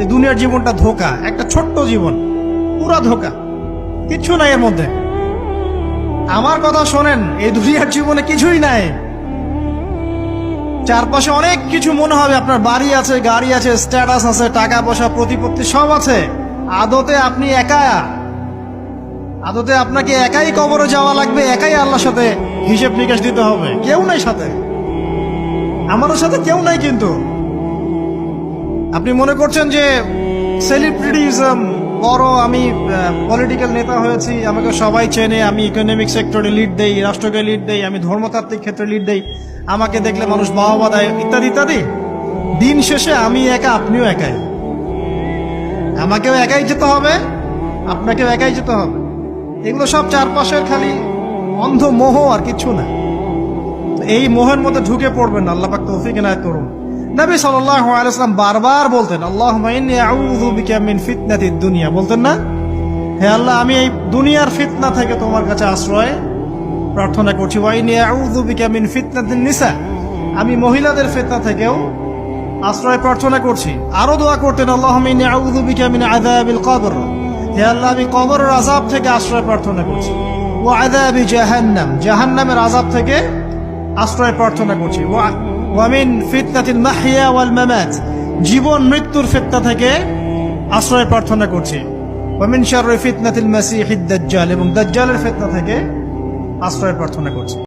এই দুনিয়ার জীবনটা ধোঁকা, একটা ছোট্ট জীবন, পুরা ধোঁকা, কিচ্ছু নাই এর মধ্যে। আমার কথা শোনেন, এই দুনিয়ার জীবনে কিছুই নাই। চারপাশে অনেক কিছু মনে হবে, আপনার বাড়ি আছে, গাড়ি আছে, স্ট্যাটাস আছে, টাকা পয়সা, প্রতিপত্তি সব আছে। আদতে আপনি একা, আদতে আপনাকে একাই কবরে যাওয়া লাগবে, একাই আল্লাহর সাথে হিসেব নিকাশ দিতে হবে। কেউ নাই সাথে, আমাদের সাথে কেউ নাই। কিন্তু আপনি মনে করছেন যে সেলিব্রিটিজম, বড় আমি পলিটিক্যাল নেতা হয়েছি, আমাকে সবাই চেনে, আমি ইকোনমিক সেক্টরে লিড দেই, রাষ্ট্রকে লিড দেই, আমি ধর্মতাত্ত্বিক ক্ষেত্রে লিড দেই, আমাকে দেখলে মানুষ বাহবা দেয়, ইত্যাদি ইত্যাদি। দিন শেষে আমি একা, আপনিও একাই। আমাকেও একাই যেতে হবে, আপনাকেও একাই যেতে হবে। এগুলো সব চারপাশের খালি অন্ধ মোহ, আর কিছু না। এই মোহের মধ্যে ঢুকে পড়বেন না, আল্লাহ পাক তৌফিক এনায়েত করুন। নবী সাল্লাল্লাহু আলাইহি ওয়াসাল্লাম বারবার বলতেন, আল্লাহুম্মা ইন্নী আউযু বিকা মিন ফিতনাতিদ দুনিয়া, বলতেন না? হে আল্লাহ, আমি এই দুনিয়ার ফিতনা থেকে তোমার কাছে আশ্রয় প্রার্থনা করছি। ওয়া ইন্নী আউযু বিকা মিন ফিতনাতিন নিসা, আমি মহিলাদের ফিতনা থেকেও আশ্রয় প্রার্থনা করছি। আরো দোয়া করতেন, আল্লাহুম্মা ইন্নী আউযু বিকা মিন আযাবিল কবর, হে আল্লাহ, আমি কবরের আযাব থেকে আশ্রয় প্রার্থনা করছি। ওয়া আযাবি জাহান্নাম, জাহান্নামের আযাব থেকে আশ্রয় প্রার্থনা করছি। ওয়া মিন ফিতনাতিল মাহইয়া ওয়াল মামাত, জীবন মৃত্যুর ফিতনা থেকে আশ্রয় প্রার্থনা করছি। ওয়া মিন শাররি ফিতনাতিল মাসিহিদ দাজ্জাল, এবং দাজ্জালের ফিতনা থেকে আশ্রয় প্রার্থনা করছি।